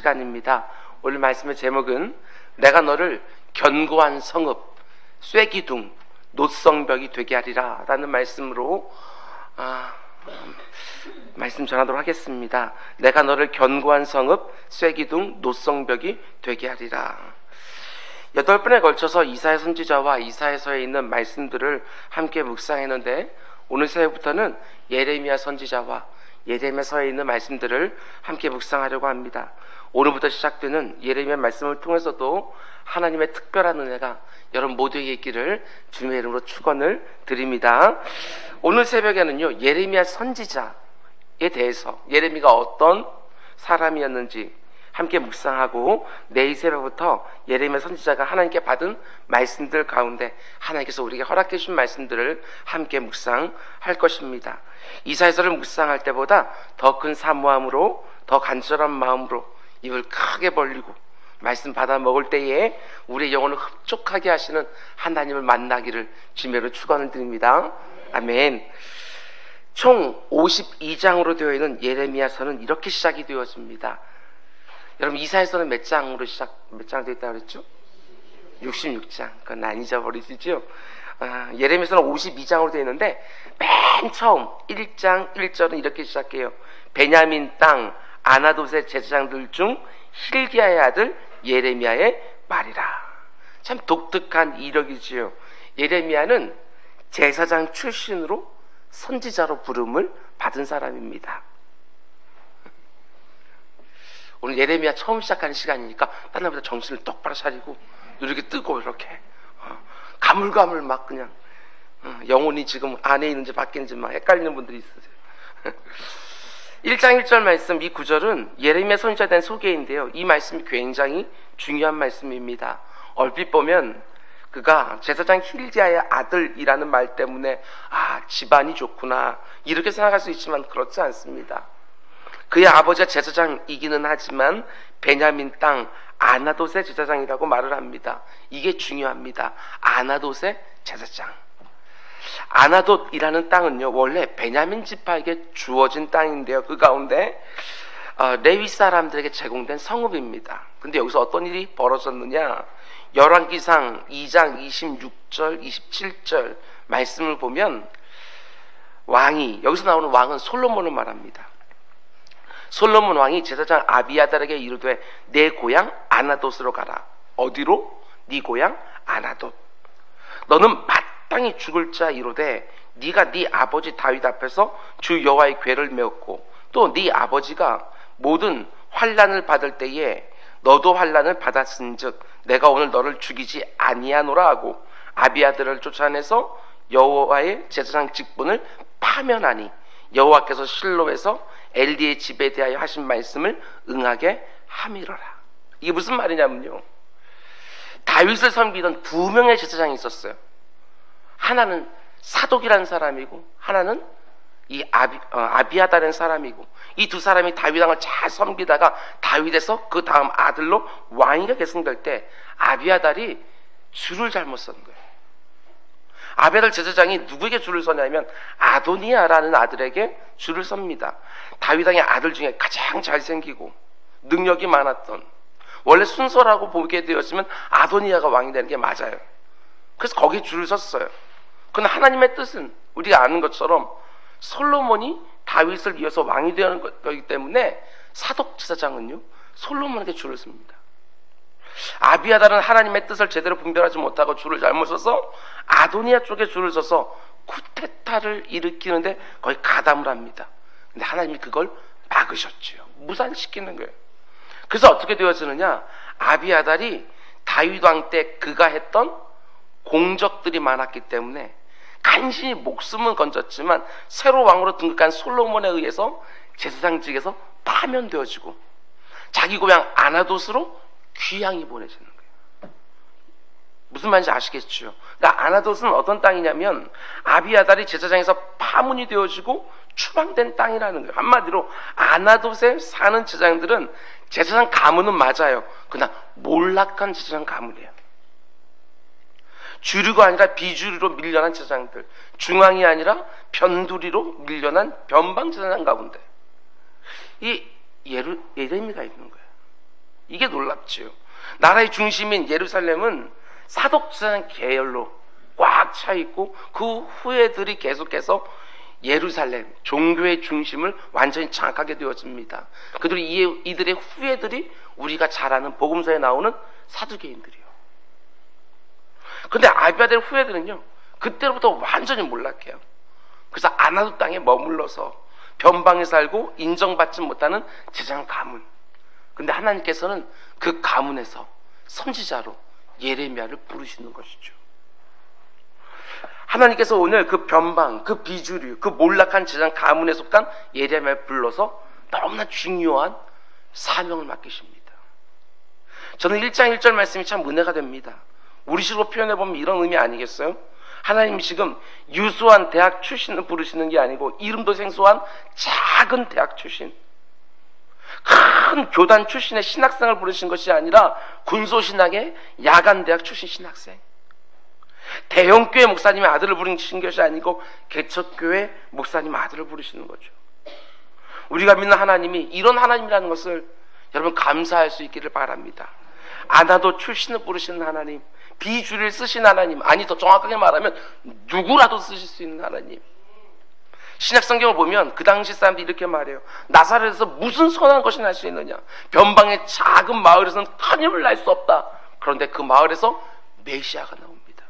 시간입니다. 오늘 말씀의 제목은 내가 너를 견고한 성읍, 쇠기둥, 노성벽이 되게 하리라 라는 말씀으로 말씀 전하도록 하겠습니다. 내가 너를 견고한 성읍, 쇠기둥, 노성벽이 되게 하리라. 8번에 걸쳐서 이사야 선지자와 이사야서에 있는 말씀들을 함께 묵상했는데, 오늘 새해부터는 예레미야 선지자와 예레미야서에 있는 말씀들을 함께 묵상하려고 합니다. 오늘부터 시작되는 예레미야 말씀을 통해서도 하나님의 특별한 은혜가 여러분 모두에게 있기를 주님의 이름으로 축원을 드립니다. 오늘 새벽에는요, 예레미야 선지자에 대해서 예레미야가 어떤 사람이었는지 함께 묵상하고, 내일 새벽부터 예레미야 선지자가 하나님께 받은 말씀들 가운데 하나님께서 우리에게 허락해 주신 말씀들을 함께 묵상할 것입니다. 이사야서를 묵상할 때보다 더 큰 사모함으로, 더 간절한 마음으로 입을 크게 벌리고 말씀 받아 먹을 때에 우리의 영혼을 흡족하게 하시는 하나님을 만나기를 주님으로 축원을 드립니다. 아멘. 총 52장으로 되어 있는 예레미야서는 이렇게 시작이 되어집니다. 여러분, 이사야서는 몇 장으로 몇 장 되어 있다고 그랬죠? 66장. 그건 안 잊어버리시죠? 예레미야서는 52장으로 되어 있는데, 맨 처음 1장 1절은 이렇게 시작해요. 베냐민 땅 아나돗의 제사장들 중 힐기야의 아들 예레미야의 말이라. 참 독특한 이력이지요. 예레미야는 제사장 출신으로 선지자로 부름을 받은 사람입니다. 오늘 예레미야 처음 시작하는 시간이니까 딴 날보다 정신을 똑바로 차리고 이렇게 뜨고 이렇게 가물가물 막 그냥 영혼이 지금 안에 있는지 밖에 있는지 막 헷갈리는 분들이 있으세요. 1장 1절 말씀, 이 구절은 예레미야 선지자에 대한 소개인데요, 이 말씀이 굉장히 중요한 말씀입니다. 얼핏 보면 그가 제사장 힐기야의 아들이라는 말 때문에 집안이 좋구나 이렇게 생각할 수 있지만 그렇지 않습니다. 그의 아버지가 제사장이기는 하지만 베냐민 땅 아나돗의 제사장이라고 말을 합니다. 이게 중요합니다. 아나돗의 제사장. 아나돗이라는 땅은요, 원래 베냐민 지파에게 주어진 땅인데요, 그 가운데 레위 사람들에게 제공된 성읍입니다. 근데 여기서 어떤 일이 벌어졌느냐, 열왕기상 2장 26절 27절 말씀을 보면 왕이, 여기서 나오는 왕은 솔로몬을 말합니다. 솔로몬 왕이 제사장 아비아달에게 이르되 내 고향 아나돗으로 가라. 어디로? 네 고향 아나돗. 너는 마땅히 죽을 자 이르되 네가 네 아버지 다윗 앞에서 주 여호와의 궤를 메었고 또 네 아버지가 모든 환난을 받을 때에 너도 환난을 받았은즉 내가 오늘 너를 죽이지 아니하노라 하고 아비아들을 쫓아내서 여호와의 제사장 직분을 파면하니 여호와께서 실로에서 엘리의 집에 대하여 하신 말씀을 응하게 함이로라. 이게 무슨 말이냐면요, 다윗을 섬기던 2명의 제사장이 있었어요. 하나는 사독이라는 사람이고 하나는 이 아비아달이라는 사람이고, 이 두 사람이 다윗 왕을 잘 섬기다가 다윗에서 그 다음 아들로 왕위가 계승될 때 아비아달이 줄을 잘못 선 거예요. 아비아달 제사장이 누구에게 줄을 서냐면 아도니아라는 아들에게 줄을 섭니다. 다윗 왕의 아들 중에 가장 잘생기고 능력이 많았던, 원래 순서라고 보게 되었으면 아도니아가 왕이 되는 게 맞아요. 그래서 거기에 줄을 섰어요. 그러나 하나님의 뜻은 우리가 아는 것처럼 솔로몬이 다윗을 이어서 왕이 되는 거기 때문에 사독 제사장은요, 솔로몬에게 줄을 섭니다. 아비아달은 하나님의 뜻을 제대로 분별하지 못하고 줄을 잘못 서서 아도니아 쪽에 줄을 서서 쿠데타를 일으키는데 거의 가담을 합니다. 근데 하나님이 그걸 막으셨지요. 무산시키는 거예요. 그래서 어떻게 되어지느냐, 아비아달이 다윗 왕 때 그가 했던 공적들이 많았기 때문에 간신히 목숨은 건졌지만 새로 왕으로 등극한 솔로몬에 의해서 제사장직에서 파면되어지고 자기 고향 아나돗으로 귀양이 보내지는 거예요. 무슨 말인지 아시겠죠? 그러니까 아나돗은 어떤 땅이냐면 아비아달이 제사장에서 파문이 되어지고 추방된 땅이라는 거예요. 한마디로 아나돗에 사는 제사장들은 제사장 가문은 맞아요. 그러나 몰락한 제사장 가문이에요. 주류가 아니라 비주류로 밀려난 제사장들, 중앙이 아니라 변두리로 밀려난 변방 제사장 가운데 이 예레미야가 있는 거예요. 이게 놀랍지요. 나라의 중심인 예루살렘은 사독제사장 계열로 꽉 차 있고 그 후예들이 계속해서 예루살렘 종교의 중심을 완전히 장악하게 되어집니다. 이들의 후예들이 우리가 잘 아는 복음서에 나오는 사두개인들이요. 근데 아비아델 후예들은요, 그때로부터 완전히 몰락해요. 그래서 아나도 땅에 머물러서 변방에 살고 인정받지 못하는 제장 가문. 근데 하나님께서는 그 가문에서 선지자로 예레미야를 부르시는 것이죠. 하나님께서 오늘 그 변방, 그 비주류, 그 몰락한 제장 가문에 속한 예레미야를 불러서 너무나 중요한 사명을 맡기십니다. 저는 1장 1절 말씀이 참 은혜가 됩니다. 우리식으로 표현해보면 이런 의미 아니겠어요? 하나님이 지금 유수한 대학 출신을 부르시는 게 아니고 이름도 생소한 작은 대학 출신, 큰 교단 출신의 신학생을 부르신 것이 아니라 군소신학의 야간대학 출신 신학생, 대형교회 목사님의 아들을 부르신 것이 아니고 개척교회 목사님 아들을 부르시는 거죠. 우리가 믿는 하나님이 이런 하나님이라는 것을 여러분 감사할 수 있기를 바랍니다. 아나도 출신을 부르시는 하나님, 비주를 쓰신 하나님, 아니 더 정확하게 말하면 누구라도 쓰실 수 있는 하나님. 신약성경을 보면 그 당시 사람들이 이렇게 말해요. 나사렛에서 무슨 선한 것이 날 수 있느냐? 변방의 작은 마을에서는 큰 힘을 날 수 없다. 그런데 그 마을에서 메시아가 나옵니다.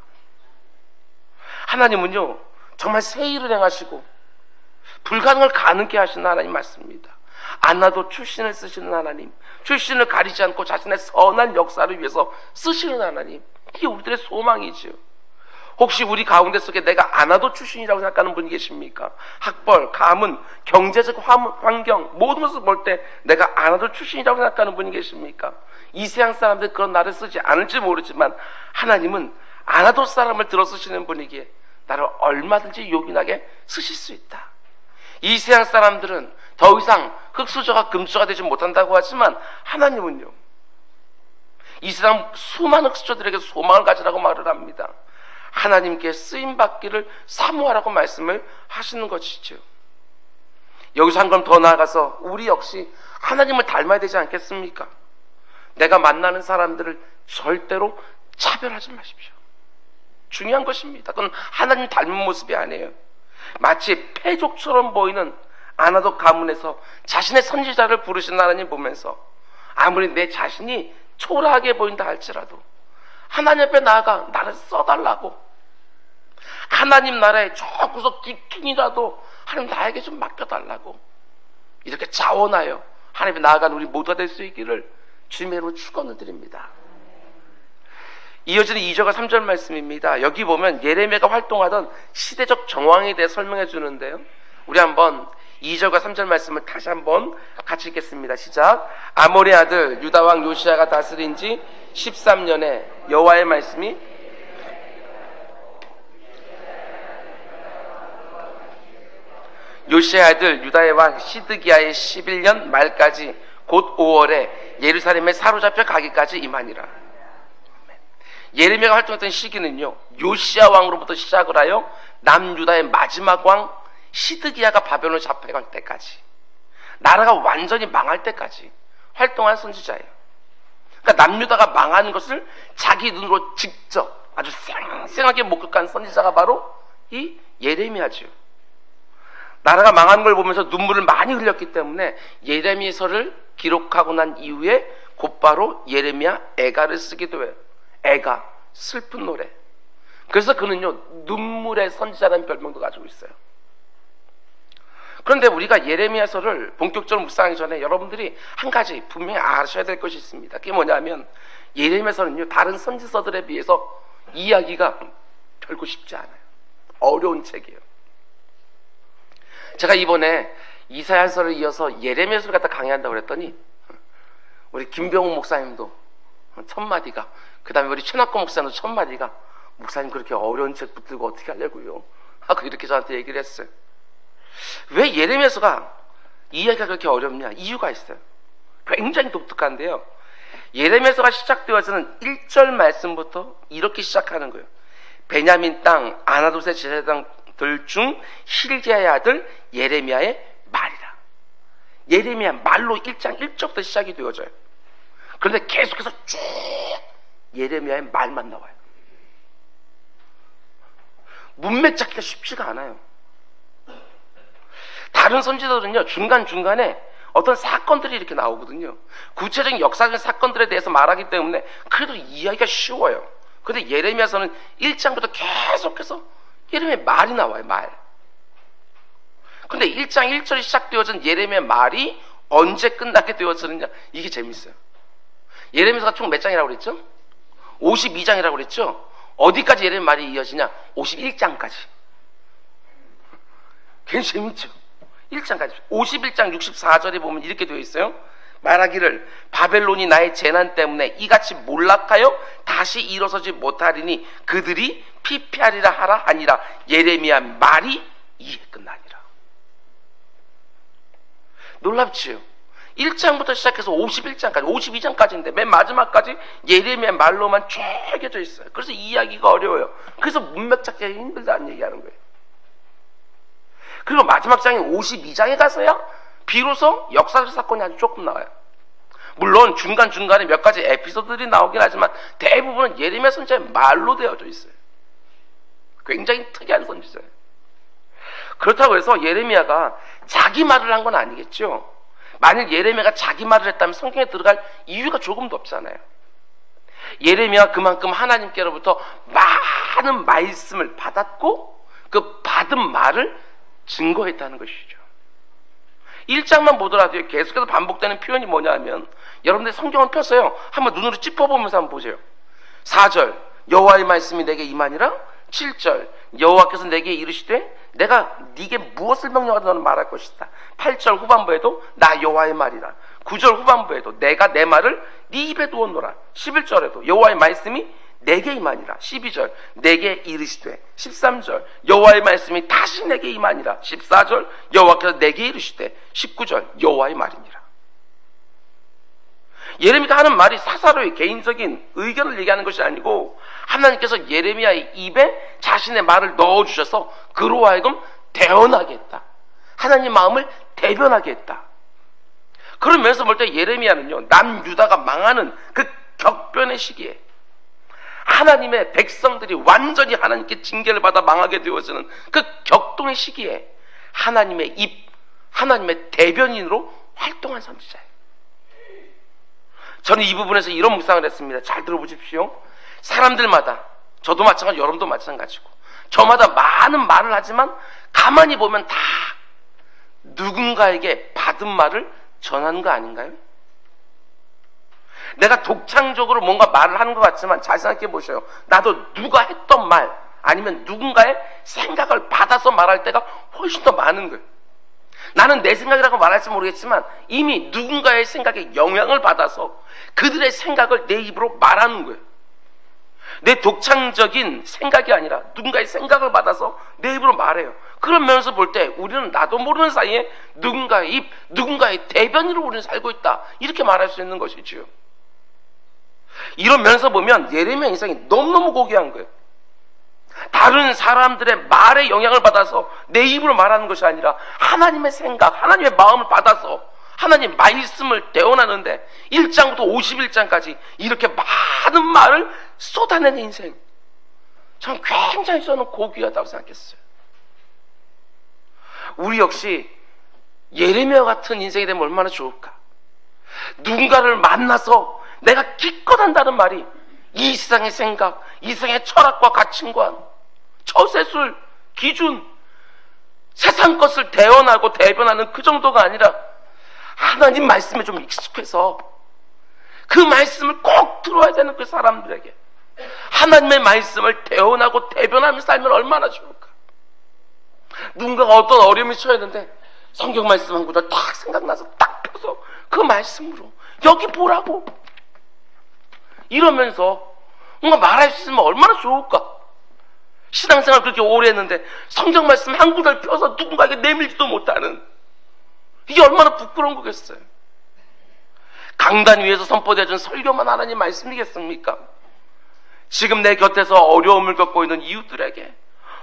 하나님은요, 정말 새 일을 행하시고 불가능을 가능케 하시는 하나님 맞습니다. 안나도 출신을 쓰시는 하나님, 출신을 가리지 않고 자신의 선한 역사를 위해서 쓰시는 하나님, 이게 우리들의 소망이지요. 혹시 우리 가운데 속에 내가 아나도 출신이라고 생각하는 분이 계십니까? 학벌, 가문, 경제적 환경, 모든 것을 볼 때 내가 아나도 출신이라고 생각하는 분이 계십니까? 이 세상 사람들 그런 나를 쓰지 않을지 모르지만 하나님은 아나도 사람을 들어 쓰시는 분이기에 나를 얼마든지 요긴하게 쓰실 수 있다. 이 세상 사람들은 더 이상 흙수저가 금수저가 되지 못한다고 하지만 하나님은요, 이 세상 수많은 흙수저들에게 소망을 가지라고 말을 합니다. 하나님께 쓰임받기를 사모하라고 말씀을 하시는 것이죠. 여기서 한 걸음 더 나아가서 우리 역시 하나님을 닮아야 되지 않겠습니까? 내가 만나는 사람들을 절대로 차별하지 마십시오. 중요한 것입니다. 그건 하나님 닮은 모습이 아니에요. 마치 패족처럼 보이는 아나도 가문에서 자신의 선지자를 부르신 하나님 보면서 아무리 내 자신이 초라하게 보인다 할지라도 하나님 앞에 나아가 나를 써달라고, 하나님 나라의 저 구석 귀퉁이라도 하나님 나에게 좀 맡겨달라고, 이렇게 자원하여 하나님 앞에 나아가는 우리 모두가 될 수 있기를 주님으로 축원을 드립니다. 이어지는 2절과 3절 말씀입니다. 여기 보면 예레미야가 활동하던 시대적 정황에 대해 설명해 주는데요, 우리 한번 2절과 3절 말씀을 다시 한번 같이 읽겠습니다. 시작. 아모리 아들 유다 왕 요시야가 다스린 지 13년에 여호와의 말씀이 요시야 아들 유다의 왕 시드기야의 11년 말까지 곧 5월에 예루살렘에 사로잡혀 가기까지 임하니라. 예레미야가 활동했던 시기는요, 요시야 왕으로부터 시작을 하여 남유다의 마지막 왕 시드기야가 바벨론을 잡혀갈 때까지, 나라가 완전히 망할 때까지 활동한 선지자예요. 그러니까 남유다가 망하는 것을 자기 눈으로 직접 아주 생생하게 목격한 선지자가 바로 이 예레미야죠. 나라가 망하는 걸 보면서 눈물을 많이 흘렸기 때문에 예레미야서를 기록하고 난 이후에 곧바로 예레미야 애가를 쓰기도 해요. 애가, 슬픈 노래. 그래서 그는요, 눈물의 선지자라는 별명도 가지고 있어요. 그런데 우리가 예레미야서를 본격적으로 묵상하기 전에 여러분들이 한 가지 분명히 아셔야 될 것이 있습니다. 그게 뭐냐면 예레미야서는요, 다른 선지서들에 비해서 이야기가 결코 쉽지 않아요. 어려운 책이에요. 제가 이번에 이사야서를 이어서 예레미야서를 갖다 강의한다고 그랬더니 우리 김병욱 목사님도 첫 마디가, 그 다음에 우리 최낙권 목사님도 첫 마디가, 목사님 그렇게 어려운 책 붙들고 어떻게 하려고요? 하고 이렇게 저한테 얘기를 했어요. 왜 예레미야서가 이야기가 그렇게 어렵냐? 이유가 있어요. 굉장히 독특한데요, 예레미야서가 시작되어서는 1절 말씀부터 이렇게 시작하는 거예요. 베냐민 땅 아나돗의 제사장들 중 hil기야의 아들 예레미야의 말이라. 예레미야 말로 1장 1절부터 시작이 되어져요. 그런데 계속해서 쭉 예레미야의 말만 나와요. 문맥 잡기가 쉽지가 않아요. 다른 선지자들은요, 중간중간에 어떤 사건들이 이렇게 나오거든요. 구체적인 역사적인 사건들에 대해서 말하기 때문에 그래도 이해하기가 쉬워요. 그런데 예레미야서는 1장부터 계속해서 예레미야의 말이 나와요, 말. 근데 1장 1절이 시작되어진 예레미야의 말이 언제 끝나게 되어지느냐, 이게 재밌어요. 예레미야서가 총 몇 장이라고 그랬죠? 52장이라고 그랬죠? 어디까지 예레미야 말이 이어지냐? 51장까지. 굉장히 재밌죠? 1장까지. 51장 64절에 보면 이렇게 되어 있어요. 말하기를 바벨론이 나의 재난 때문에 이같이 몰락하여 다시 일어서지 못하리니 그들이 피폐하리라 하라 하니라. 예레미야 말이 이에 끝나니라. 놀랍지요? 1장부터 시작해서 51장까지, 52장까지인데 맨 마지막까지 예레미야 말로만 쪼개져 있어요. 그래서 이해하기가 어려워요. 그래서 문맥 찾기가 힘들다는 얘기하는 거예요. 그리고 마지막 장인 52장에 가서야 비로소 역사적 사건이 아주 조금 나와요. 물론 중간중간에 몇 가지 에피소드들이 나오긴 하지만 대부분은 예레미야 선지자의 말로 되어져 있어요. 굉장히 특이한 선지자예요. 그렇다고 해서 예레미야가 자기 말을 한 건 아니겠죠. 만일 예레미야가 자기 말을 했다면 성경에 들어갈 이유가 조금도 없잖아요. 예레미야가 그만큼 하나님께로부터 많은 말씀을 받았고 그 받은 말을 증거했다는 것이죠. 1장만 보더라도 계속해서 반복되는 표현이 뭐냐면, 여러분들 성경을 펴서요 한번 눈으로 짚어보면서 한번 보세요. 4절 여호와의 말씀이 내게 임하니라. 7절 여호와께서 내게 이르시되 내가 네게 무엇을 명령하든 너는 말할 것이다. 8절 후반부에도 나 여호와의 말이라. 9절 후반부에도 내가 내 말을 네 입에 두었노라. 11절에도 여호와의 말씀이 내게 임하니라. 12절 내게 이르시되. 13절 여호와의 말씀이 다시 내게 임하니라. 14절 여호와께서 내게 이르시되. 19절 여호와의 말이니라. 예레미야가 하는 말이 사사로이 개인적인 의견을 얘기하는 것이 아니고 하나님께서 예레미야의 입에 자신의 말을 넣어주셔서 그로 하여금 대언하게 했다. 하나님 마음을 대변하게 했다. 그런 면에서 볼 때 예레미야는요, 남유다가 망하는 그 격변의 시기에 하나님의 백성들이 완전히 하나님께 징계를 받아 망하게 되어지는 그 격동의 시기에 하나님의 입, 하나님의 대변인으로 활동한 선지자예요. 저는 이 부분에서 이런 묵상을 했습니다. 잘 들어보십시오. 사람들마다, 저도 마찬가지고 여러분도 마찬가지고 저마다 많은 말을 하지만 가만히 보면 다 누군가에게 받은 말을 전하는 거 아닌가요? 내가 독창적으로 뭔가 말을 하는 것 같지만 잘 생각해 보세요. 나도 누가 했던 말 아니면 누군가의 생각을 받아서 말할 때가 훨씬 더 많은 거예요. 나는 내 생각이라고 말할지 모르겠지만 이미 누군가의 생각에 영향을 받아서 그들의 생각을 내 입으로 말하는 거예요. 내 독창적인 생각이 아니라 누군가의 생각을 받아서 내 입으로 말해요. 그런 면에서 볼 때 우리는 나도 모르는 사이에 누군가의 입, 누군가의 대변으로 우리는 살고 있다, 이렇게 말할 수 있는 것이지요. 이런 면에서 보면 예레미야 인생이 너무너무 고귀한 거예요. 다른 사람들의 말에 영향을 받아서 내 입으로 말하는 것이 아니라 하나님의 생각, 하나님의 마음을 받아서 하나님 말씀을 대언하는데 1장부터 51장까지 이렇게 많은 말을 쏟아내는 인생, 전 굉장히 저는 고귀하다고 생각했어요. 우리 역시 예레미야 같은 인생이 되면 얼마나 좋을까. 누군가를 만나서 내가 기껏 한다는 말이 이 세상의 생각, 이 세상의 철학과 가치관, 처세술, 기준, 세상 것을 대언하고 대변하는 그 정도가 아니라 하나님 말씀에 좀 익숙해서 그 말씀을 꼭 들어야 되는 그 사람들에게 하나님의 말씀을 대언하고 대변하며 살면 얼마나 좋을까. 누군가가 어떤 어려움이 처했는데 성경 말씀 한 구절 딱 생각나서 딱 펴서 그 말씀으로 여기 보라고 이러면서 뭔가 말할 수 있으면 얼마나 좋을까. 신앙생활 그렇게 오래 했는데 성경 말씀 한 구절 펴서 누군가에게 내밀지도 못하는, 이게 얼마나 부끄러운 거겠어요. 강단 위에서 선포되어진 설교만 하나님 말씀이겠습니까? 지금 내 곁에서 어려움을 겪고 있는 이웃들에게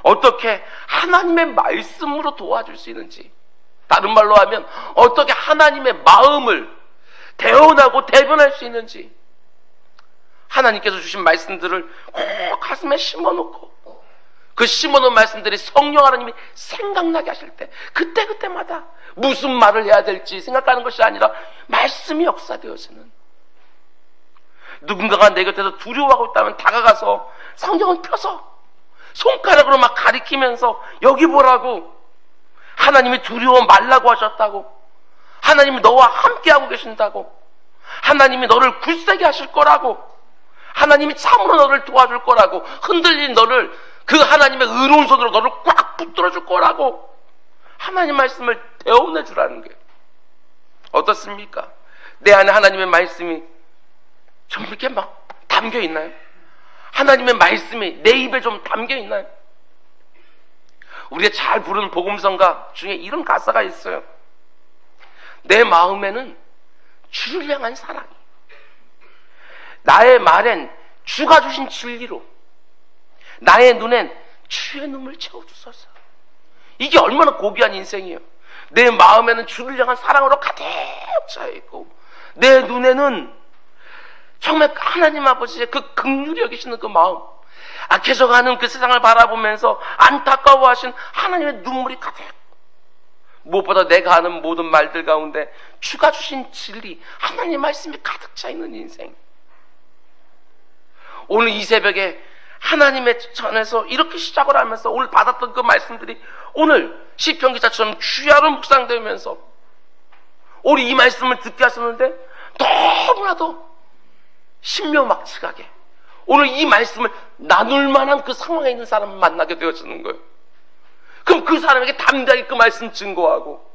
어떻게 하나님의 말씀으로 도와줄 수 있는지, 다른 말로 하면 어떻게 하나님의 마음을 대언하고 대변할 수 있는지 하나님께서 주신 말씀들을 꼭 가슴에 심어놓고 그 심어놓은 말씀들이 성령 하나님이 생각나게 하실 때 그때마다 무슨 말을 해야 될지 생각하는 것이 아니라 말씀이 역사되어지는, 누군가가 내 곁에서 두려워하고 있다면 다가가서 성경을 펴서 손가락으로 막 가리키면서 여기 보라고, 하나님이 두려워 말라고 하셨다고, 하나님이 너와 함께하고 계신다고, 하나님이 너를 굳세게 하실 거라고, 하나님이 참으로 너를 도와줄 거라고, 흔들린 너를 그 하나님의 의로운 손으로 너를 꽉 붙들어 줄 거라고 하나님 말씀을 대언해 주라는 게 어떻습니까? 내 안에 하나님의 말씀이 좀 이렇게 막 담겨 있나요? 하나님의 말씀이 내 입에 좀 담겨 있나요? 우리가 잘 부르는 복음성가 중에 이런 가사가 있어요. 내 마음에는 주를 향한 사랑이, 나의 말엔 주가 주신 진리로, 나의 눈엔 주의 눈물 채워주소서. 이게 얼마나 고귀한 인생이에요. 내 마음에는 주를 향한 사랑으로 가득 차있고 내 눈에는 정말 하나님 아버지의 그 긍휼히 여기시는 그 마음, 악해져가는 그 세상을 바라보면서 안타까워하신 하나님의 눈물이 가득, 무엇보다 내가 하는 모든 말들 가운데 주가 주신 진리, 하나님의 말씀이 가득 차있는 인생. 오늘 이 새벽에 하나님의 전에서 이렇게 시작을 하면서 오늘 받았던 그 말씀들이 오늘 시편 기자처럼 주야로 묵상되면서 오늘 이 말씀을 듣게 하셨는데 너무나도 신묘막측하게 오늘 이 말씀을 나눌 만한 그 상황에 있는 사람을 만나게 되어지는 거예요. 그럼 그 사람에게 담대하게 그 말씀 증거하고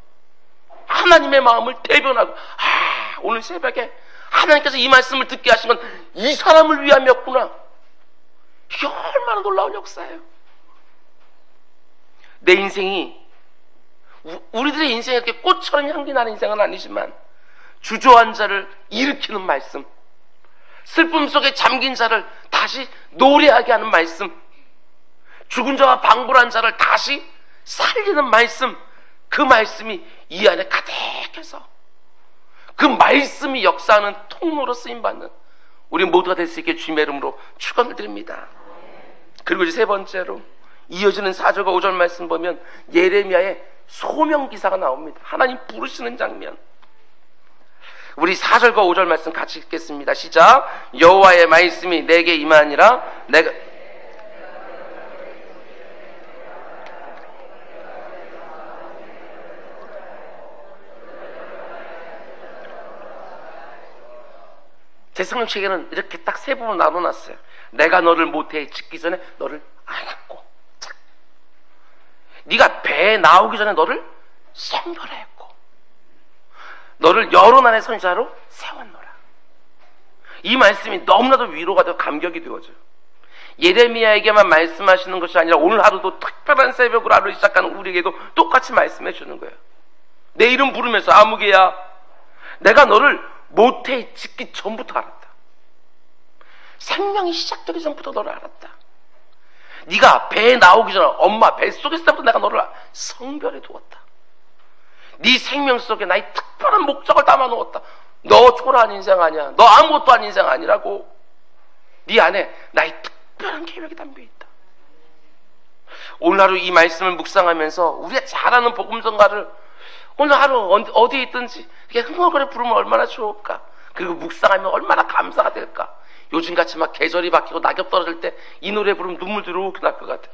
하나님의 마음을 대변하고, 오늘 새벽에 하나님께서 이 말씀을 듣게 하신 건 이 사람을 위함이었구나. 이게 얼마나 놀라운 역사예요. 내 인생이, 우리들의 인생이 이렇게 꽃처럼 향기 나는 인생은 아니지만 주저한 자를 일으키는 말씀, 슬픔 속에 잠긴 자를 다시 노래하게 하는 말씀, 죽은 자와 방불한 자를 다시 살리는 말씀, 그 말씀이 이 안에 가득해서 그 말씀이 역사하는 통로로 쓰임받는 우리 모두가 될 수 있게 주님의 이름으로 축원을 드립니다. 그리고 이제 세 번째로 이어지는 4절과 5절 말씀 보면 예레미야의 소명기사가 나옵니다. 하나님 부르시는 장면. 우리 4절과 5절 말씀 같이 읽겠습니다. 시작. 여호와의 말씀이 내게 임하니라. 내가 제 성경책에는 이렇게 딱 세 부분 나눠놨어요. 내가 너를 모태에 짓기 전에 너를 안았고, 네가 배에 나오기 전에 너를 성별했고, 너를 여론 안의 선지자로 세웠노라. 이 말씀이 너무나도 위로가 되고 감격이 되어져요. 예레미야에게만 말씀하시는 것이 아니라 오늘 하루도 특별한 새벽으로 하루를 시작하는 우리에게도 똑같이 말씀해 주는 거예요. 내 이름 부르면서 아무개야, 내가 너를 모태에 짓기 전부터 알았다. 생명이 시작되기 전부터 너를 알았다. 네가 배에 나오기 전에 엄마 뱃속에 있을 때부터 내가 너를 성별해 두었다. 네 생명 속에 나의 특별한 목적을 담아 놓았다. 너 초라한 인생 아니야. 너 아무것도 아닌 인생 아니라고. 네 안에 나의 특별한 계획이 담겨 있다. 오늘 하루 이 말씀을 묵상하면서 우리가 잘 아는 복음성가를 오늘 하루 어디에 있든지 이렇게 흥얼거려 부르면 얼마나 좋을까. 그리고 묵상하면 얼마나 감사가 될까. 요즘같이 막 계절이 바뀌고 낙엽 떨어질 때 이 노래 부르면 눈물도 이렇게 날 것 같아.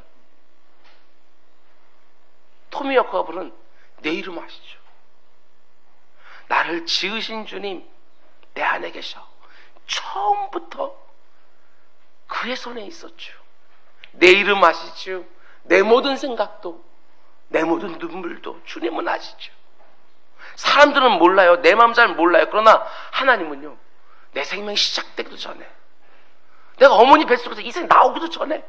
토미 여커가 부른 내 이름 아시죠? 나를 지으신 주님 내 안에 계셔. 처음부터 그의 손에 있었죠. 내 이름 아시죠? 내 모든 생각도 내 모든 눈물도 주님은 아시죠. 사람들은 몰라요. 내 마음 잘 몰라요. 그러나 하나님은요, 내 생명이 시작되기도 전에, 내가 어머니 뱃속에서 이 생 나오기도 전에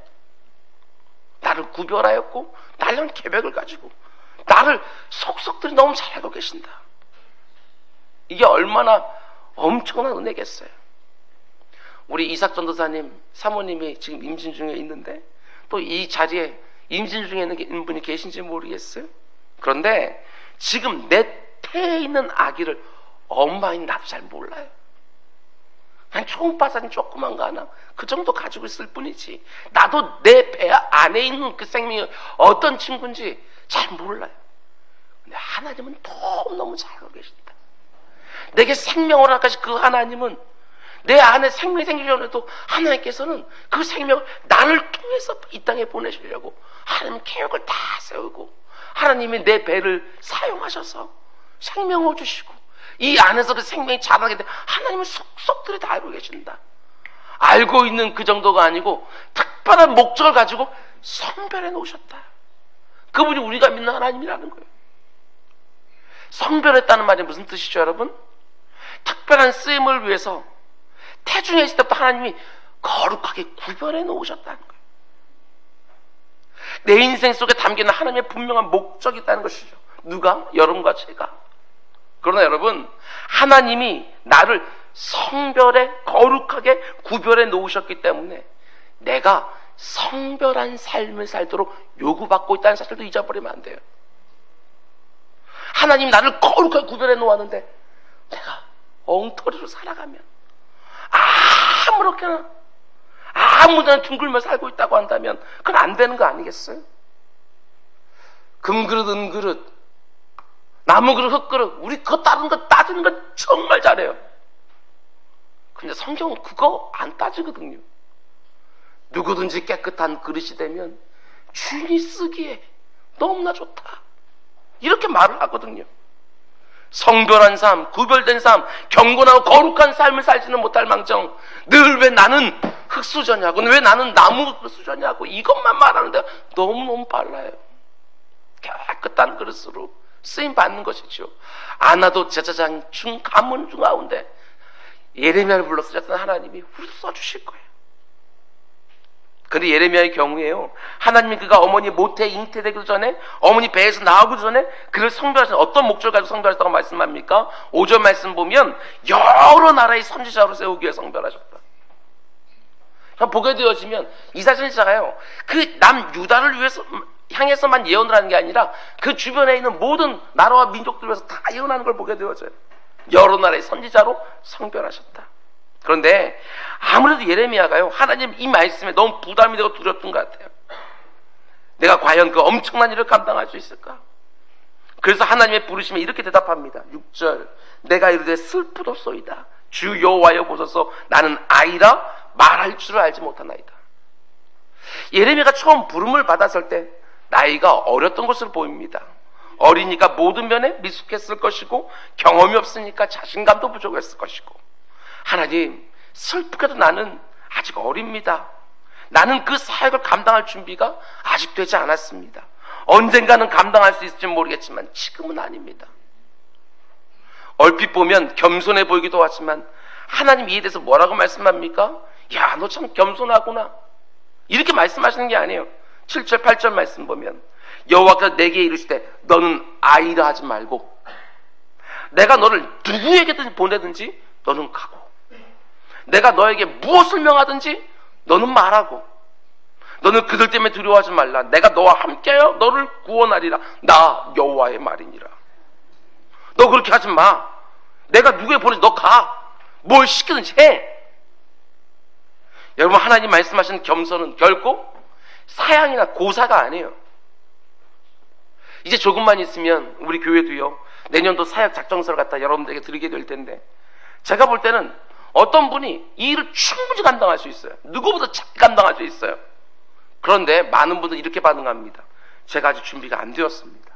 나를 구별하였고 나를 위한 계획을 가지고 나를 속속들이 너무 잘 알고 계신다. 이게 얼마나 엄청난 은혜겠어요. 우리 이삭 전도사님 사모님이 지금 임신 중에 있는데 또 이 자리에 임신 중에 있는 분이 계신지 모르겠어요. 그런데 지금 내 태에 있는 아기를 엄마인 나도 잘 몰라요. 그냥 총바사니 조그만 거 하나 그 정도 가지고 있을 뿐이지 나도 내 배 안에 있는 그 생명이 어떤 친구인지 잘 몰라요. 근데 하나님은 너무너무 잘 알고 계십니다. 내게 생명을 하까지 그 하나님은 내 안에 생명이 생기기 전에도 하나님께서는 그 생명을 나를 통해서 이 땅에 보내시려고 하나님 계획을 다 세우고 하나님이 내 배를 사용하셔서 생명을 주시고 이 안에서 그 생명이 자라게 돼 하나님은 속속들이 다 알고 계신다. 알고 있는 그 정도가 아니고 특별한 목적을 가지고 성별해 놓으셨다. 그분이 우리가 믿는 하나님이라는 거예요. 성별했다는 말이 무슨 뜻이죠, 여러분? 특별한 쓰임을 위해서 태중에 있을 때부터 하나님이 거룩하게 구별해 놓으셨다는 거예요. 내 인생 속에 담기는 하나님의 분명한 목적이 있다는 것이죠. 누가? 여러분과 제가. 그러나 여러분, 하나님이 나를 성별에 거룩하게 구별해 놓으셨기 때문에 내가 성별한 삶을 살도록 요구받고 있다는 사실도 잊어버리면 안 돼요. 하나님 나를 거룩하게 구별해 놓았는데 내가 엉터리로 살아가면 아무렇게나 아무데나 둥글며 살고 있다고 한다면 그건 안 되는 거 아니겠어요? 금그릇 은그릇 나무그릇 흙그릇 우리 그거 다른 거 따지는 건 정말 잘해요. 근데 성경은 그거 안 따지거든요. 누구든지 깨끗한 그릇이 되면 주인이 쓰기에 너무나 좋다 이렇게 말을 하거든요. 성별한 삶, 구별된 삶, 경건하고 거룩한 삶을 살지는 못할 망정 늘 왜 나는 흙수저냐고 왜 나는 나무 수저냐고 이것만 말하는데 너무너무 빨라요. 깨끗한 그릇으로 쓰임 받는 것이죠. 아나도 제사장 중 가문 중 가운데 예레미야를 불러 쓰셨던 하나님이 우리도 써주실 거예요. 그런데 예레미야의 경우에요, 하나님이 그가 어머니 모태에 잉태되기 전에 어머니 배에서 나오기 전에 그를 성별하신 어떤 목적을 가지고 성별하셨다고 말씀합니까? 5절 말씀 보면 여러 나라의 선지자로 세우기 위해 성별하셨다. 보게 되어지면 이사야 선지자가요 그 남유다를 위해서 향해서만 예언을 하는 게 아니라 그 주변에 있는 모든 나라와 민족들을 위해서 다 예언하는 걸 보게 되어져요. 여러 나라의 선지자로 성별하셨다. 그런데 아무래도 예레미야가요 하나님 이 말씀에 너무 부담이 되고 두렵던 것 같아요. 내가 과연 그 엄청난 일을 감당할 수 있을까? 그래서 하나님의 부르심에 이렇게 대답합니다. 6절 내가 이르되 슬프도소이다 주 여호와여 보소서 나는 아이라 말할 줄을 알지 못하나이다. 예레미야가 처음 부름을 받았을 때 나이가 어렸던 것으로 보입니다. 어리니까 모든 면에 미숙했을 것이고 경험이 없으니까 자신감도 부족했을 것이고 하나님 슬프게도 나는 아직 어립니다. 나는 그 사역을 감당할 준비가 아직 되지 않았습니다. 언젠가는 감당할 수 있을지 모르겠지만 지금은 아닙니다. 얼핏 보면 겸손해 보이기도 하지만 하나님 이에 대해서 뭐라고 말씀합니까? 야, 너 참 겸손하구나 이렇게 말씀하시는 게 아니에요. 7절 8절 말씀 보면 여호와께서 내게 이르시되 너는 아이라 하지 말고 내가 너를 누구에게든지 보내든지 너는 가고 내가 너에게 무엇을 명하든지 너는 말하고 너는 그들 때문에 두려워하지 말라. 내가 너와 함께하여 너를 구원하리라. 나 여호와의 말이니라. 너 그렇게 하지 마. 내가 누구에 보내지 너 가. 뭘 시키든지 해. 여러분 하나님 말씀하시는 겸손은 결코 사양이나 고사가 아니에요. 이제 조금만 있으면 우리 교회도요 내년도 사역 작정서를 갖다 여러분들에게 드리게 될 텐데 제가 볼 때는 어떤 분이 이 일을 충분히 감당할 수 있어요. 누구보다 잘 감당할 수 있어요. 그런데 많은 분들이 이렇게 반응합니다. 제가 아직 준비가 안 되었습니다.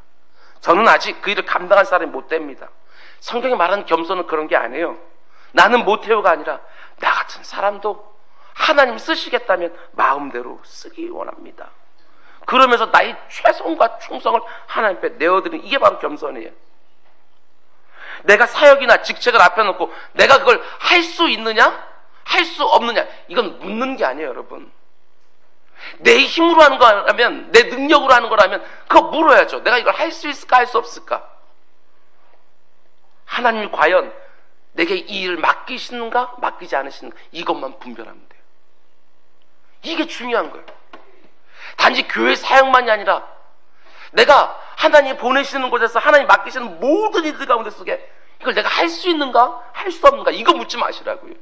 저는 아직 그 일을 감당할 사람이 못 됩니다. 성경이 말하는 겸손은 그런 게 아니에요. 나는 못해요가 아니라 나 같은 사람도 하나님 쓰시겠다면 마음대로 쓰기 원합니다. 그러면서 나의 최선과 충성을 하나님께 내어드리는 이게 바로 겸손이에요. 내가 사역이나 직책을 앞에 놓고 내가 그걸 할 수 있느냐 할 수 없느냐 이건 묻는 게 아니에요. 여러분 내 힘으로 하는 거라면 내 능력으로 하는 거라면 그거 물어야죠. 내가 이걸 할 수 있을까 할 수 없을까. 하나님이 과연 내게 이 일을 맡기시는가 맡기지 않으시는가 이것만 분별하면 돼요. 이게 중요한 거예요. 단지 교회 사역만이 아니라 내가 하나님이 보내시는 곳에서 하나님 맡기시는 모든 일들 가운데 속에 이걸 내가 할 수 있는가? 할 수 없는가? 이거 묻지 마시라고요.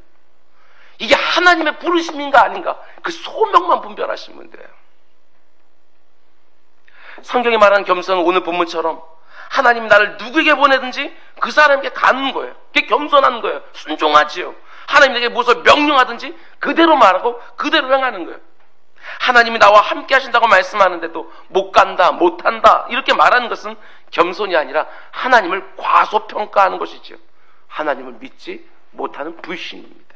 이게 하나님의 부르심인가 아닌가? 그 소명만 분별하시면 돼요. 성경이 말하는 겸손은 오늘 본문처럼 하나님이 나를 누구에게 보내든지 그 사람에게 가는 거예요. 그게 겸손한 거예요. 순종하지요. 하나님이 내게 무엇을 명령하든지 그대로 말하고 그대로 행하는 거예요. 하나님이 나와 함께 하신다고 말씀하는데도 못 간다, 못 한다 이렇게 말하는 것은 겸손이 아니라 하나님을 과소평가하는 것이지요. 하나님을 믿지 못하는 불신입니다.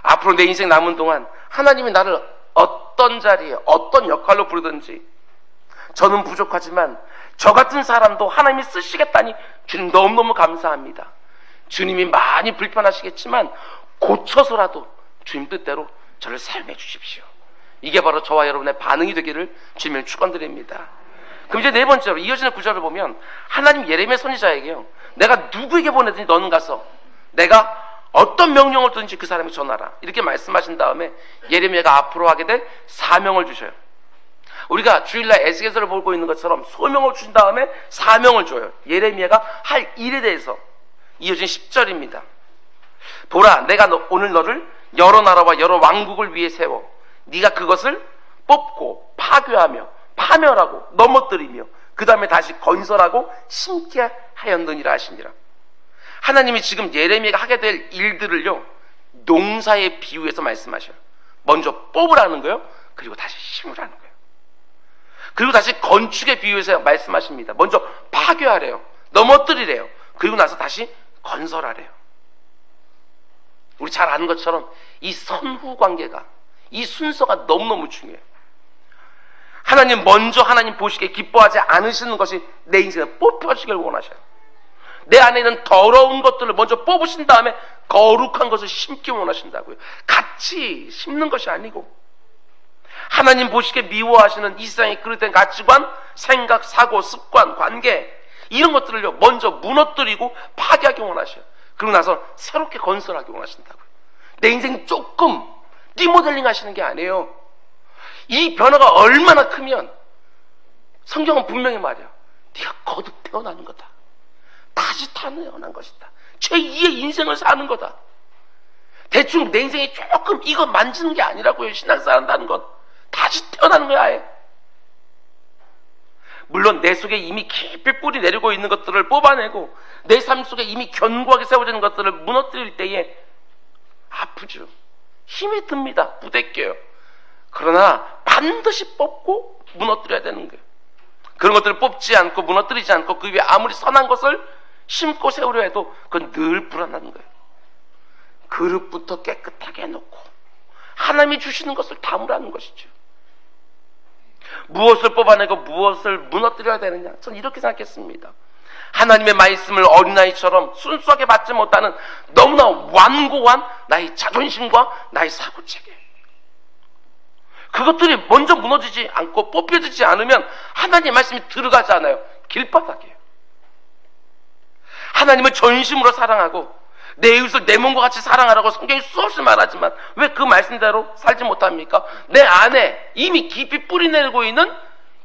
앞으로 내 인생 남은 동안 하나님이 나를 어떤 자리에 어떤 역할로 부르든지 저는 부족하지만 저 같은 사람도 하나님이 쓰시겠다니 주님 너무너무 감사합니다. 주님이 많이 불편하시겠지만 고쳐서라도 주님 뜻대로 저를 사용해 주십시오. 이게 바로 저와 여러분의 반응이 되기를 주님을 축원드립니다. 그럼 이제 네 번째로 이어지는 구절을 보면 하나님 예레미야 선지자에게요, 내가 누구에게 보내든지 너는 가서 내가 어떤 명령을 주든지 그 사람에게 전하라 이렇게 말씀하신 다음에 예레미야가 앞으로 하게 될 사명을 주셔요. 우리가 주일날 에스겔서를 보고 있는 것처럼 소명을 주신 다음에 사명을 줘요. 예레미야가 할 일에 대해서 이어진 10절입니다. 보라, 내가 오늘 너를 여러 나라와 여러 왕국을 위해 세워 네가 그것을 뽑고 파괴하며 파멸하고 넘어뜨리며 그 다음에 다시 건설하고 심게 하였느니라 하시니라. 하나님이 지금 예레미야가 하게 될 일들을요, 농사에 비유해서 말씀하셔요. 먼저 뽑으라는 거예요. 그리고 다시 심으라는 거예요. 그리고 다시 건축에 비유해서 말씀하십니다. 먼저 파괴하래요. 넘어뜨리래요. 그리고 나서 다시 건설하래요. 우리 잘 아는 것처럼 이 선후 관계가, 이 순서가 너무너무 중요해요. 하나님 먼저 하나님 보시기에 기뻐하지 않으시는 것이 내 인생에 뽑혀지길 원하셔요. 내 안에 있는 더러운 것들을 먼저 뽑으신 다음에 거룩한 것을 심기 원하신다고요. 같이 심는 것이 아니고 하나님 보시기에 미워하시는 이 세상에 그릇된 가치관, 생각, 사고, 습관, 관계 이런 것들을요 먼저 무너뜨리고 파괴하기 원하셔요. 그러고 나서 새롭게 건설하기 원하신다고요. 내 인생 조금 리모델링 하시는 게 아니에요. 이 변화가 얼마나 크면 성경은 분명히 말해요. 네가 거듭 태어나는 거다. 다시 태어난 것이다. 제2의 인생을 사는 거다. 대충 내 인생에 조금 이거 만지는 게 아니라고요. 신앙생활 한다는 건 다시 태어나는 거야. 아예. 물론 내 속에 이미 깊이 뿌리 내리고 있는 것들을 뽑아내고 내 삶 속에 이미 견고하게 세워지는 것들을 무너뜨릴 때에 아프죠. 힘이 듭니다. 부대껴요. 그러나 반드시 뽑고 무너뜨려야 되는 거예요. 그런 것들을 뽑지 않고 무너뜨리지 않고 그 위에 아무리 선한 것을 심고 세우려 해도 그건 늘 불안한 거예요. 그릇부터 깨끗하게 해놓고 하나님이 주시는 것을 담으라는 것이죠. 무엇을 뽑아내고 무엇을 무너뜨려야 되느냐, 저는 이렇게 생각했습니다. 하나님의 말씀을 어린아이처럼 순수하게 받지 못하는 너무나 완고한 나의 자존심과 나의 사고체계, 그것들이 먼저 무너지지 않고 뽑혀지지 않으면 하나님의 말씀이 들어가지 않아요. 길바닥이에요. 하나님을 전심으로 사랑하고 내 이웃을 내 몸과 같이 사랑하라고 성경이 수없이 말하지만 왜 그 말씀대로 살지 못합니까? 내 안에 이미 깊이 뿌리내리고 있는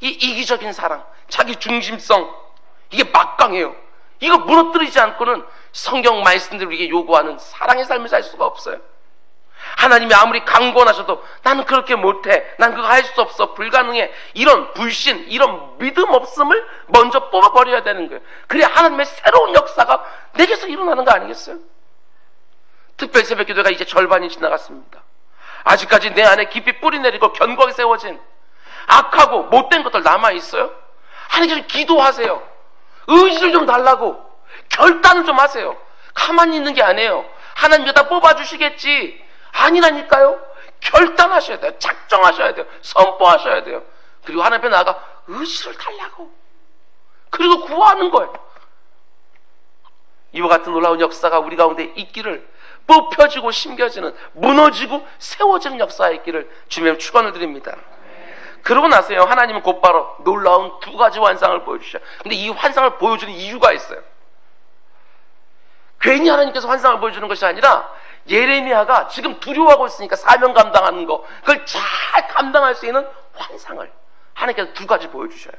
이 이기적인 사랑, 자기 중심성, 이게 막강해요. 이거 무너뜨리지 않고는 성경 말씀대로 우리에게 요구하는 사랑의 삶을 살 수가 없어요. 하나님이 아무리 강권하셔도 나는 그렇게 못해, 난 그거 할 수 없어, 불가능해, 이런 불신, 이런 믿음 없음을 먼저 뽑아버려야 되는 거예요. 그래야 하나님의 새로운 역사가 내게서 일어나는 거 아니겠어요? 특별 새벽기도가 이제 절반이 지나갔습니다. 아직까지 내 안에 깊이 뿌리내리고 견고하게 세워진 악하고 못된 것들 남아있어요? 하나님께 좀 기도하세요. 의지를 좀 달라고, 결단을 좀 하세요. 가만히 있는 게 아니에요. 하나님이 다 뽑아주시겠지, 아니라니까요. 결단하셔야 돼요. 작정하셔야 돼요. 선포하셔야 돼요. 그리고 하나님 앞에 나아가 의지를 달라고, 그리고 구하는 거예요. 이와 같은 놀라운 역사가 우리 가운데 있기를, 뽑혀지고 심겨지는, 무너지고 세워지는 역사가 있기를 주님의 축원을 드립니다. 그러고 나서요, 하나님은 곧바로 놀라운 두 가지 환상을 보여주셔요. 근데 이 환상을 보여주는 이유가 있어요. 괜히 하나님께서 환상을 보여주는 것이 아니라 예레미야가 지금 두려워하고 있으니까 사명 감당하는 거, 그걸 잘 감당할 수 있는 환상을 하나님께서 두 가지 보여주셔요.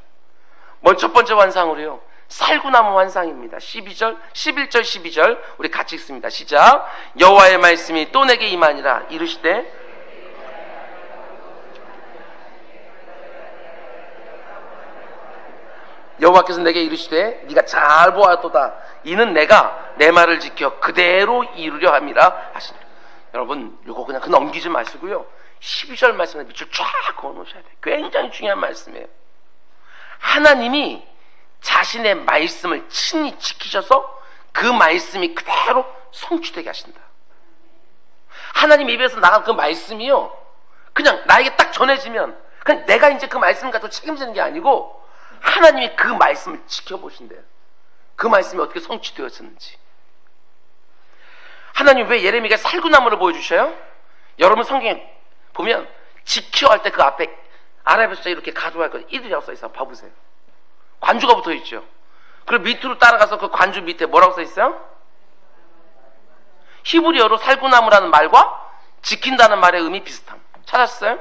먼저 첫 번째 환상으로요, 살구나무 환상입니다. 11절 12절 우리 같이 읽습니다. 시작. 여호와의 말씀이 또 내게 임하니라 이르시되 여호와께서 내게 이르시되 네가 잘 보았도다. 이는 내가 내 말을 지켜 그대로 이루려 함이라 하시니라. 여러분 이거 그냥 넘기지 마시고요. 12절 말씀에 밑줄 쫙 그어놓으셔야 돼요. 굉장히 중요한 말씀이에요. 하나님이 자신의 말씀을 친히 지키셔서 그 말씀이 그대로 성취되게 하신다. 하나님 입에서 나간 그 말씀이요, 그냥 나에게 딱 전해지면 그냥 내가 이제 그 말씀 가지고 책임지는 게 아니고 하나님이 그 말씀을 지켜보신대요. 그 말씀이 어떻게 성취되었는지. 하나님 왜 예레미야에게 살구나무를 보여주셔요? 여러분 성경에 보면 지켜 할 때 그 앞에 아랍에서 이렇게 가져갈 거 이들이라고 써있어요. 봐보세요. 관주가 붙어있죠. 그리고 밑으로 따라가서 그 관주 밑에 뭐라고 써있어요? 히브리어로 살구나무라는 말과 지킨다는 말의 의미 비슷함. 찾았어요?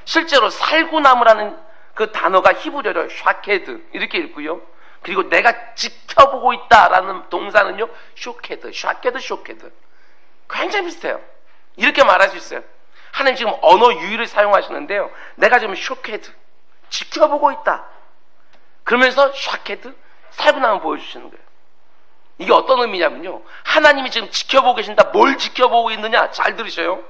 실제로 살구나무라는 그 단어가 히브리어로 샤케드 이렇게 읽고요. 그리고 내가 지켜보고 있다라는 동사는요, 쇼케드, 샤케드, 쇼케드. 굉장히 비슷해요. 이렇게 말할 수 있어요. 하나님 지금 언어 유희를 사용하시는데요, 내가 지금 쇼케드, 지켜보고 있다. 그러면서 샤케드, 살구나무 보여주시는 거예요. 이게 어떤 의미냐면요, 하나님이 지금 지켜보고 계신다. 뭘 지켜보고 있느냐? 잘 들으셔요.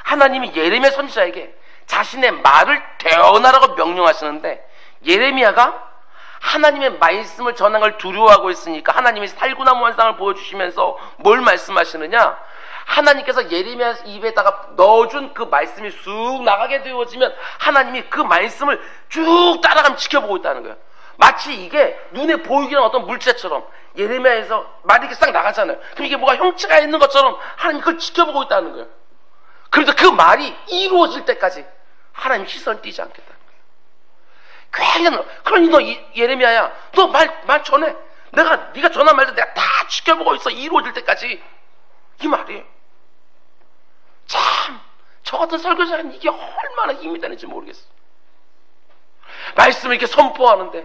하나님이 예레미야 선지자에게 자신의 말을 대언하라고 명령하시는데, 예레미야가 하나님의 말씀을 전하는 걸 두려워하고 있으니까 하나님이 살구나무 환상을 보여주시면서 뭘 말씀하시느냐? 하나님께서 예레미야 입에다가 넣어준 그 말씀이 쑥 나가게 되어지면 하나님이 그 말씀을 쭉 따라가면 지켜보고 있다는 거예요. 마치 이게 눈에 보이기는 어떤 물체처럼 예레미야에서 말이 이렇게 싹 나가잖아요. 그럼 이게 뭐가 형체가 있는 것처럼 하나님이 그걸 지켜보고 있다는 거예요. 그래서 그 말이 이루어질 때까지 하나님 시선을 띄지 않겠다는 거예요. 굉장히, 그러니 너 예레미야야, 너 말 전해. 네가 전한 말도 내가 다 지켜보고 있어. 이루어질 때까지. 이 말이에요. 참, 저 같은 설교자는 이게 얼마나 힘이 되는지 모르겠어. 말씀을 이렇게 선포하는데,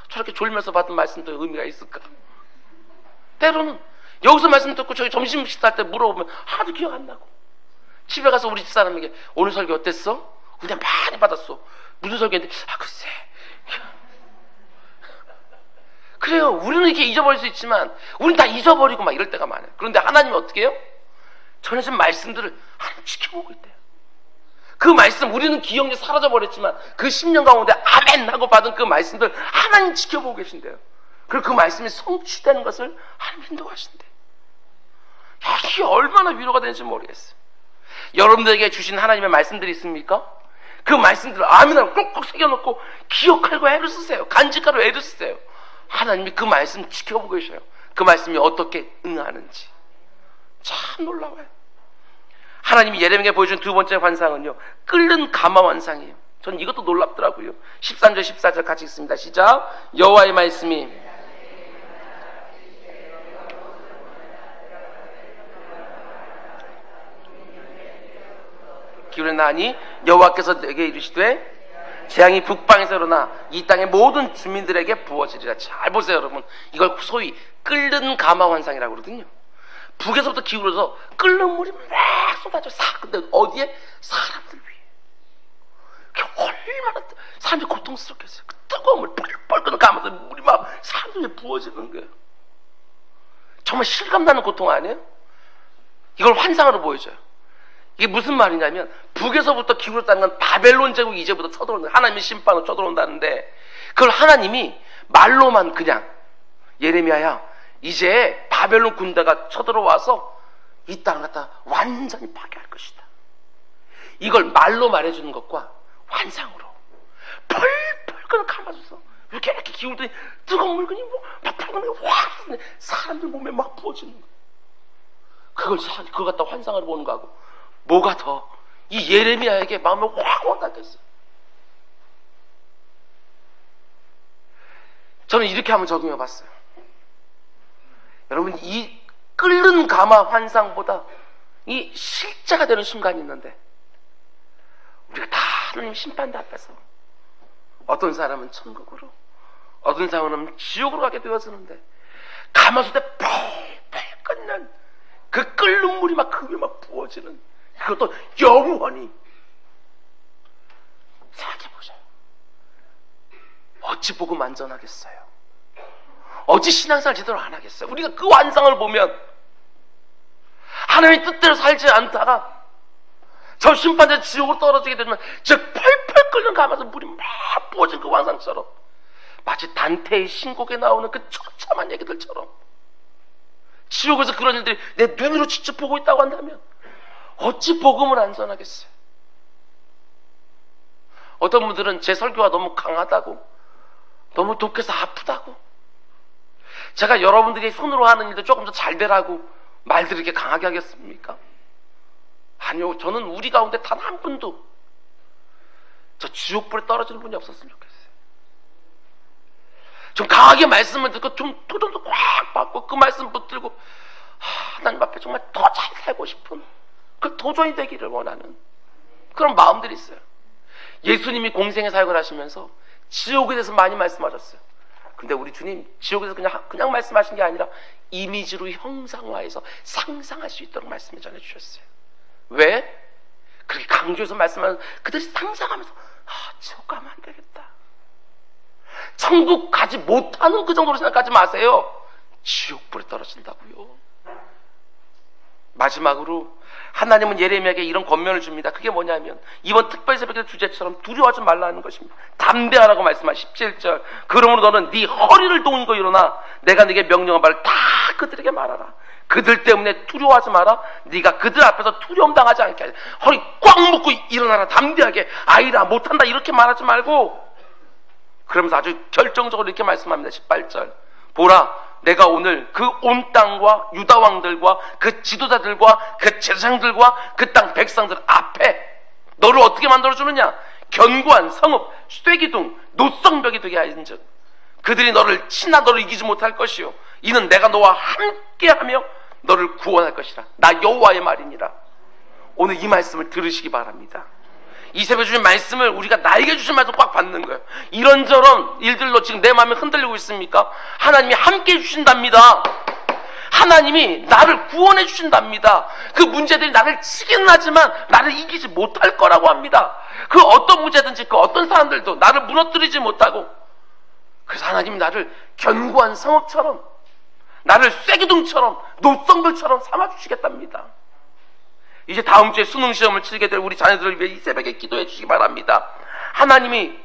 저렇게 졸면서 받은 말씀도 의미가 있을까? 때로는 여기서 말씀 듣고 저희 점심 식사할 때 물어보면 하나도 기억 안 나고, 집에 가서 우리 집사람에게 오늘 설교 어땠어? 그냥 많이 받았어. 무슨 설교인데, 글쎄. 그래요. 우리는 이렇게 잊어버릴 수 있지만 우리는 다 잊어버리고 막 이럴 때가 많아요. 그런데 하나님은 어떻게 해요? 전해진 말씀들을 하나님 지켜보고 있대요. 그 말씀, 우리는 기억력이 사라져버렸지만 그 10년 가운데 아멘 하고 받은 그 말씀들 하나님 지켜보고 계신대요. 그리고 그 말씀이 성취되는 것을 하나님 인도하신대요. 이게 얼마나 위로가 되는지 모르겠어요. 여러분들에게 주신 하나님의 말씀들이 있습니까? 그 말씀들을 아멘하고 꼭꼭 새겨놓고 기억하고 애를 쓰세요. 간직하고 애를 쓰세요. 하나님이 그 말씀 지켜보고 계셔요. 그 말씀이 어떻게 응하는지. 참 놀라워요. 하나님이 예레미야에게 보여준 두 번째 환상은요, 끓는 가마 환상이에요. 전 이것도 놀랍더라고요. 13절 14절 같이 읽습니다. 시작. 여호와의 말씀이 기울어나니 여호와께서 내게 이르시되 재앙이 북방에서 일어나 이 땅의 모든 주민들에게 부어지리라. 잘 보세요, 여러분. 이걸 소위 끓는 가마 환상이라고 그러거든요. 북에서부터 기울어서 끓는 물이 막 쏟아져. 근데 어디에? 사람들 위에. 얼마나 사람들이 고통스럽겠어요. 그 뜨거운 물 뻘뻘 끓는 가마에서 물이 막 사람들 위에 부어지는 거예요. 정말 실감나는 고통 아니에요? 이걸 환상으로 보여줘요. 이게 무슨 말이냐면, 북에서부터 기울었다는 건 바벨론 제국이 이제부터 쳐들어온다. 하나님의 심판으로 쳐들어온다는데, 그걸 하나님이 말로만 그냥, 예레미야야, 이제 바벨론 군대가 쳐들어와서 이 땅을 갖다 완전히 파괴할 것이다. 이걸 말로 말해주는 것과 환상으로 펄펄 끓는 가마솥에서 이렇게 기울더니 뜨거운 물건이 막 펄펄 끓는 게 확 사람들 몸에 막 부어지는 거예요. 그걸 갖다 환상으로 보는 거하고 뭐가 더 이 예레미야에게 마음에 확 와닿겠어요. 저는 이렇게 한번 적용해 봤어요. 여러분, 이 끓는 가마 환상보다 이 실제가 되는 순간이 있는데, 우리가 다 하나님 심판대 앞에서 어떤 사람은 천국으로, 어떤 사람은 지옥으로 가게 되어지는데 가마솥에 펄펄 끓는 그 끓는 물이 막 그 위에 막 부어지는, 그것도 영원히. 생각해보세요. 어찌 복음 안전하겠어요? 어찌 신앙생활 제대로 안 하겠어요? 우리가 그 완상을 보면 하나님의 뜻대로 살지 않다가 저 심판대 지옥으로 떨어지게 되면 저 펄펄 끓는 가마솥 물이 막 부어진 그 완상처럼, 마치 단테의 신곡에 나오는 그 처참한 얘기들처럼 지옥에서 그런 일들이 내 눈으로 직접 보고 있다고 한다면 어찌 복음을 안 전하겠어요? 어떤 분들은 제 설교가 너무 강하다고, 너무 독해서 아프다고, 제가 여러분들이 손으로 하는 일도 조금 더 잘 되라고 말들을 이렇게 강하게 하겠습니까? 아니요, 저는 우리 가운데 단 한 분도 저 지옥불에 떨어지는 분이 없었으면 좋겠어요. 좀 강하게 말씀을 듣고 좀 도전도 꽉 받고 그 말씀 붙들고 하나님 앞에 정말 더 잘 살고 싶은 그 도전이 되기를 원하는 그런 마음들이 있어요. 예수님이 공생의 사역을 하시면서 지옥에 대해서 많이 말씀하셨어요. 근데 우리 주님 지옥에서 그냥 말씀하신 게 아니라 이미지로 형상화해서 상상할 수 있도록 말씀을 전해주셨어요. 왜? 그렇게 강조해서 말씀하면 그들이 상상하면서 지옥 가면 안 되겠다, 천국 가지 못하는 그 정도로 생각하지 마세요. 지옥불에 떨어진다고요. 마지막으로 하나님은 예레미야에게 이런 권면을 줍니다. 그게 뭐냐면 이번 특별 새벽의 주제처럼 두려워하지 말라는 것입니다. 담대하라고 말씀한 17절. 그러므로 너는 네 허리를 동이고 일어나 내가 네게 명령한 바를 다 그들에게 말하라. 그들 때문에 두려워하지 마라. 네가 그들 앞에서 두려움 당하지 않게 하라. 허리 꽉 묶고 일어나라. 담대하게. 아이라 못한다 이렇게 말하지 말고, 그러면서 아주 결정적으로 이렇게 말씀합니다. 18절. 보라, 내가 오늘 그 온 땅과 유다 왕들과 그 지도자들과 그 제사장들과 그 땅 백성들 앞에 너를 어떻게 만들어주느냐? 견고한 성읍, 쇠기둥, 노성벽이 되게 하인즉 그들이 너를 치나 너를 이기지 못할 것이요 이는 내가 너와 함께하며 너를 구원할 것이라. 나 여호와의 말이니라. 오늘 이 말씀을 들으시기 바랍니다. 이 새벽에 주신 말씀을 우리가 나에게 주신 말씀 꽉 받는 거예요. 이런저런 일들로 지금 내 마음이 흔들리고 있습니까? 하나님이 함께 해주신답니다. 하나님이 나를 구원해 주신답니다. 그 문제들이 나를 치기는 하지만 나를 이기지 못할 거라고 합니다. 그 어떤 문제든지 그 어떤 사람들도 나를 무너뜨리지 못하고, 그래서 하나님이 나를 견고한 성읍처럼, 나를 쇠기둥처럼, 노성벽처럼 삼아주시겠답니다. 이제 다음 주에 수능 시험을 치게 될 우리 자녀들을 위해 이 새벽에 기도해 주시기 바랍니다. 하나님이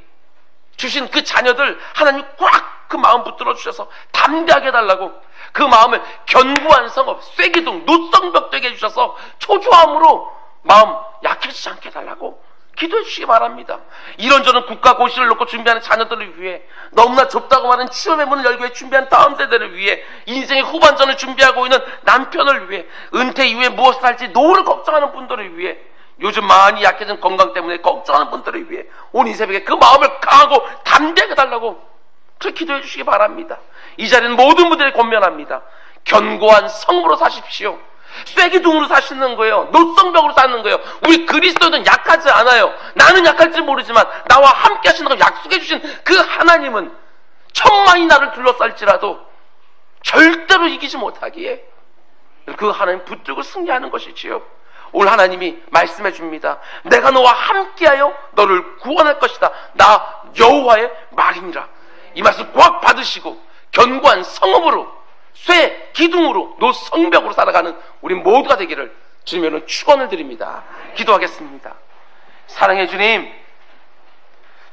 주신 그 자녀들 하나님이 꽉 그 마음 붙들어 주셔서 담대하게 해달라고, 그 마음을 견고한 성읍, 쇠기둥, 노성벽 되게 해주셔서 초조함으로 마음 약해지지 않게 해달라고 기도해 주시기 바랍니다. 이런저런 국가 고시를 놓고 준비하는 자녀들을 위해, 너무나 좁다고 말하는 취업의 문을 열기 위해 준비하는 다음 세대를 위해, 인생의 후반전을 준비하고 있는 남편을 위해, 은퇴 이후에 무엇을 할지 노후를 걱정하는 분들을 위해, 요즘 많이 약해진 건강 때문에 걱정하는 분들을 위해 오늘 이 새벽에 그 마음을 강하고 담대하게 달라고 그렇게 기도해 주시기 바랍니다. 이 자리는 모든 분들이 권면합니다. 견고한 성으로 사십시오. 쇠기둥으로 사시는 거예요. 노성벽으로 사는 거예요. 우리 그리스도는 약하지 않아요. 나는 약할지 모르지만 나와 함께 하신다고 약속해 주신 그 하나님은 천만이 나를 둘러쌀지라도 절대로 이기지 못하기에 그 하나님 붙들고 승리하는 것이지요. 오늘 하나님이 말씀해 줍니다. 내가 너와 함께하여 너를 구원할 것이다. 나 여호와의 말이니라. 이 말씀 꽉 받으시고 견고한 성읍으로, 쇠 기둥으로, 노성벽으로 살아가는 우리 모두가 되기를 주님으로 축원을 드립니다. 기도하겠습니다. 사랑해 주님,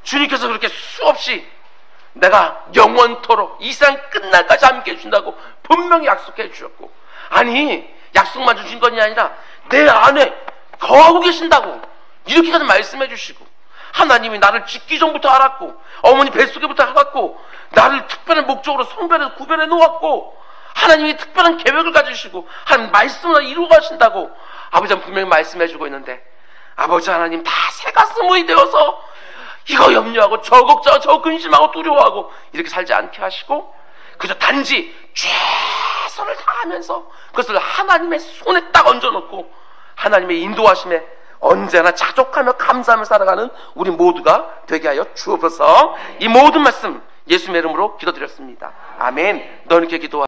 주님께서 그렇게 수없이 내가 영원토록 이 세상 끝날까지 함께 해준다고 분명히 약속해 주셨고, 아니 약속만 주신 것이 아니라 내 안에 거하고 계신다고 이렇게까지 말씀해 주시고, 하나님이 나를 짓기 전부터 알았고 어머니 뱃속에부터 알았고 나를 특별한 목적으로 성별해서 구별해 놓았고, 하나님이 특별한 계획을 가지시고 하나님 말씀을 이루어 가신다고 아버지는 분명히 말씀해 주고 있는데, 아버지 하나님 다 새가슴이 되어서 이거 염려하고 저 걱정하고 저 근심하고 두려워하고 이렇게 살지 않게 하시고, 그저 단지 최선을 다하면서 그것을 하나님의 손에 딱 얹어놓고 하나님의 인도하심에 언제나 자족하며 감사하며 살아가는 우리 모두가 되게 하여 주옵소서. 이 모든 말씀 예수님의 이름으로 기도드렸습니다. 아멘. 너는 이렇게 기도하